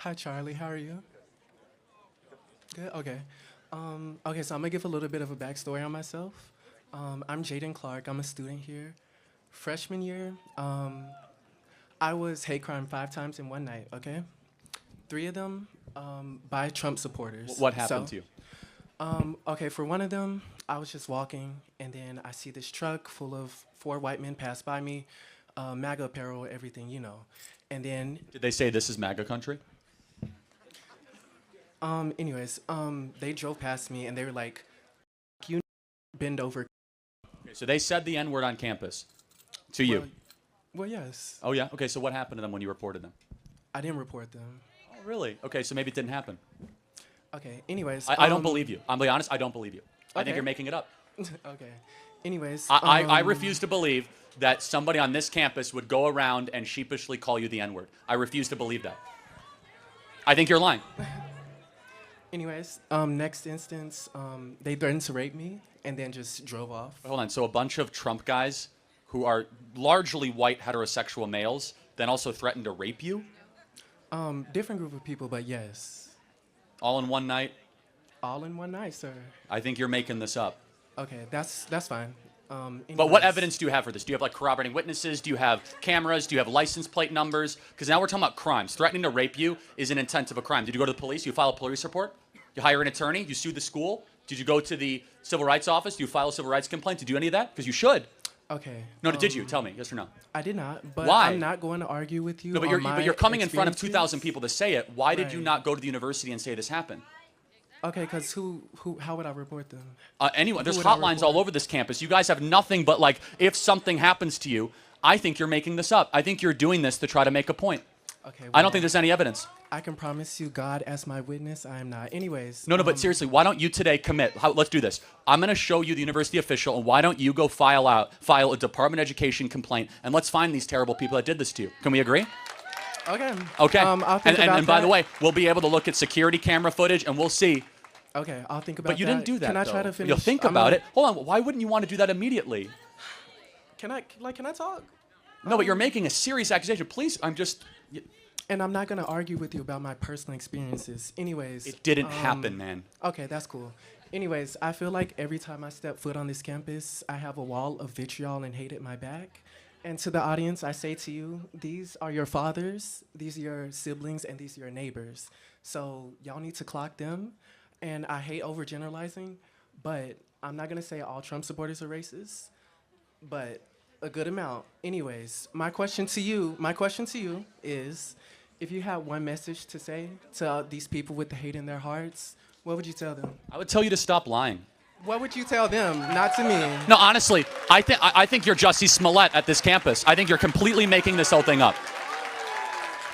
Hi, Charlie. How are you? Good. Okay. Okay. So I'm gonna give a little bit of a backstory on myself. I'm Jaden Clark. I'm a student here. Freshman year, I was hate crime 5 times in one night. Okay. 3 of them by Trump supporters. What happened to you? Okay. For one of them, I was just walking, and then I see this truck full of 4 white men pass by me, MAGA apparel, everything, you know. And then Did they say this is MAGA country? Anyways, they drove past me and they were like, "You bend over." Okay, so they said the N-word on campus to you. Well, yes. Oh, yeah? Okay, so what happened to them when you reported them? I didn't report them. Oh, really? Okay, so maybe it didn't happen. Okay. Anyways, I don't believe you. I'm being honest, I don't believe you. I think Okay. you're making it up. Okay. Anyways, I refuse to believe that somebody on this campus would go around and sheepishly call you the N-word. I refuse to believe that. I think you're lying. Anyways, next instance, they threatened to rape me and then just drove off. Hold on, so a bunch of Trump guys who are largely white heterosexual males then also threatened to rape you? Different group of people, but yes. All in one night? All in one night, sir. I think you're making this up. Okay, that's fine. But what Anyways, evidence do you have for this? Do you have like corroborating witnesses? Do you have cameras? Do you have license plate numbers? Because now we're talking about crimes. Threatening to rape you is an intent of a crime. Did you go to the police? You file a police report? You hire an attorney? You sue the school? Did you go to the civil rights office? Do you file a civil rights complaint? Did you do any of that? Because you should. Okay. No, did you? Tell me. Yes or no? I did not, but Why? I'm not going to argue with you. No, but on you're my coming in front of experiences. 2,000 people to say it. Why did you Right. not go to the university and say this happened? Okay, because how would I report them? Anyone, there's would I hotlines report? all over this campus. You guys have nothing but like, if something happens to you, I think you're making this up. I think you're doing this to try to make a point. Okay. I don't well, think there's any evidence. I can promise you, God as my witness, I am not. Anyways. No, but seriously, why don't you today commit? Let's do this. I'm going to show you the university official, and why don't you go file a Department of Education complaint, and let's find these terrible people that did this to you. Can we agree? Okay. Okay. I'll think and about by the that. way, we'll be able to look at security camera footage, and we'll see. Okay, I'll think about that. But you didn't do that. Can I try though. to finish? You'll think I'm about not- it. Hold on. Why wouldn't you want to do that immediately? Can I talk? No, but you're making a serious accusation. Please, And I'm not gonna argue with you about my personal experiences. Anyways. It didn't happen, man. Okay, that's cool. Anyways, I feel like every time I step foot on this campus, I have a wall of vitriol and hate at my back. And to the audience, I say to you, these are your fathers, these are your siblings, and these are your neighbors. So y'all need to clock them. And I hate overgeneralizing, but I'm not gonna say all Trump supporters are racist, but a good amount. Anyways, my question to you is, if you had one message to say to these people with the hate in their hearts, what would you tell them? I would tell you to stop lying. What would you tell them? Not to me. No, honestly, I think you're Jussie Smollett at this campus. I think you're completely making this whole thing up.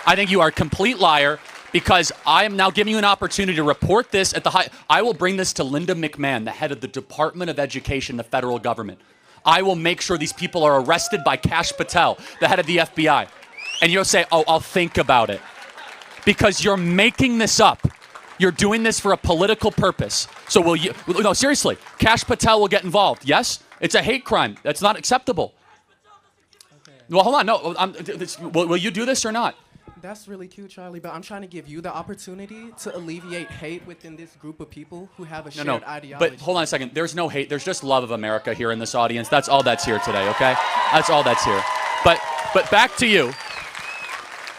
I think you are a complete liar because I am now giving you an opportunity to report this at the high. I will bring this to Linda McMahon, the head of the Department of Education, the federal government. I will make sure these people are arrested by Kash Patel, the head of the FBI. And you'll say, oh, I'll think about it. Because you're making this up. You're doing this for a political purpose. So will you, no, seriously, Kash Patel will get involved. Yes? It's a hate crime. That's not acceptable. Okay. Well, hold on. No, will you do this or not? That's really cute, Charlie, but I'm trying to give you the opportunity to alleviate hate within this group of people who have a shared ideology. But hold on a second. There's no hate. There's just love of America here in this audience. That's all that's here today, okay? That's all that's here. But back to you.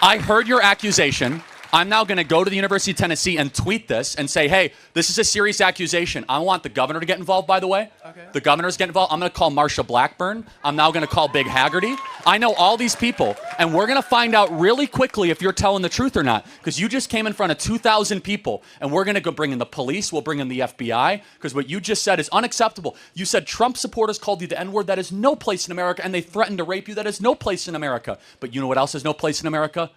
I heard your accusation. I'm now going to go to the University of Tennessee and tweet this and say, hey, this is a serious accusation. I want the governor to get involved, by the way. Okay. The governor's getting involved. I'm going to call Marsha Blackburn. I'm now going to call Big Haggerty. I know all these people, and we're going to find out really quickly if you're telling the truth or not, because you just came in front of 2,000 people, and we're going to go bring in the police. We'll bring in the FBI, because what you just said is unacceptable. You said Trump supporters called you the N-word. That is no place in America, and they threatened to rape you. That is no place in America. But you know what else is no place in America?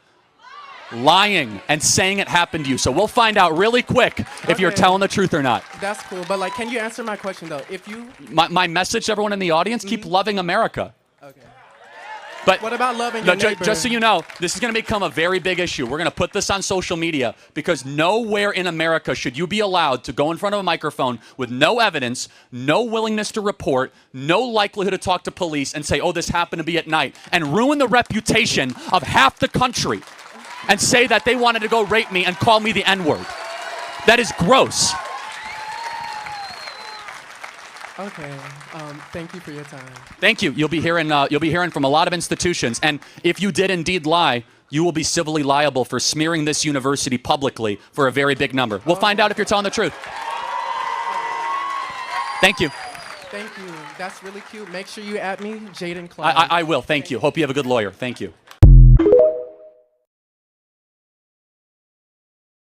Lying and saying it happened to you. So we'll find out really quick if you're Okay. telling the truth or not. That's cool, but like, can you answer my question though? If you, My message to everyone in the audience, keep loving America. okay. But What about loving no, your neighbor? just so you know, this is going to become a very big issue. We're going to put this on social media because nowhere in America should you be allowed to go in front of a microphone with no evidence, no willingness to report, no likelihood to talk to police and say, oh, this happened to be at night, and ruin the reputation of half the country. and say that they wanted to go rape me and call me the N-word. That is gross. Okay. Thank you for your time. Thank you. You'll be hearing from a lot of institutions. And if you did indeed lie, you will be civilly liable for smearing this university publicly for a very big number. We'll find out if you're telling the truth. Thank you. Thank you. That's really cute. Make sure you at me, Jaden Klein. I will. Thank you. Hope you have a good lawyer. Thank you.